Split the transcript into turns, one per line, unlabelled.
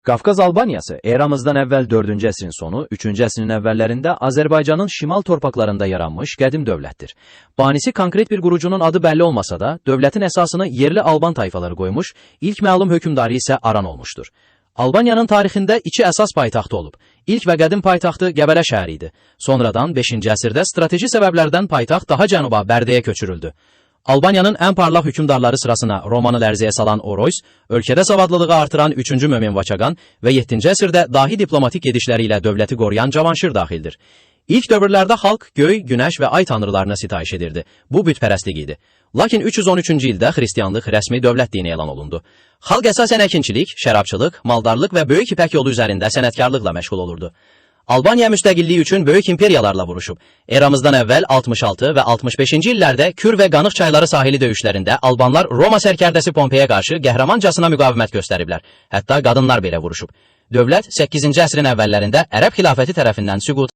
Qafqaz Albaniyası eramızdan əvvəl 4-cü əsrin sonu, 3-cü əsrin əvvəllərində Azərbaycanın şimal torpaqlarında yaranmış qədim dövlətdir. Banisi konkret bir qurucunun adı bəlli olmasa da, dövlətin əsasını yerli Alban tayfaları qoymuş, ilk məlum hökmdarı isə Aran olmuşdur. Albaniyanın tarixində iki əsas paytaxtı olub. İlk və qədim paytaxtı Qəbələ şəhəri idi. Sonradan 5-ci əsrdə strateji səbəblərdən paytaxt daha cənuba Bərdəyə köçürüldü. Albaniyanın ən parlaq hökmdarları sırasına Romanı lərzəyə salan Oroys, ölkədə savadlılığı artıran 3-cü Mömin Vaçaqan və 7-ci əsrdə dahi diplomatik gedişləri ilə dövləti qoruyan Cavanşir daxildir. İlk dövrlərdə xalq göy, günəş və ay tanrılarına sitayiş edirdi. Bu bütpərəstlik idi. Lakin 313-cü ildə xristianlıq rəsmi dövlət dini elan olundu. Xalq əsasən əkinçilik, şərabçılıq, maldarlıq və böyük ipək yolu üzərində sənətkarlıqla məşğul olurdu. Albaniya müstəqilliyi üçün böyük imperiyalarla vuruşub. Eramızdan əvvəl 66 və 65-ci illərdə Kür və Qanıq çayları sahili döyüşlərində Albanlar Roma sərkərdəsi Pompeyə qarşı qəhrəmancasına müqavimət göstəriblər. Hətta qadınlar belə vuruşub. Dövlət 8-ci əsrin əvvəllərində Ərəb xilafəti tərəfindən süqut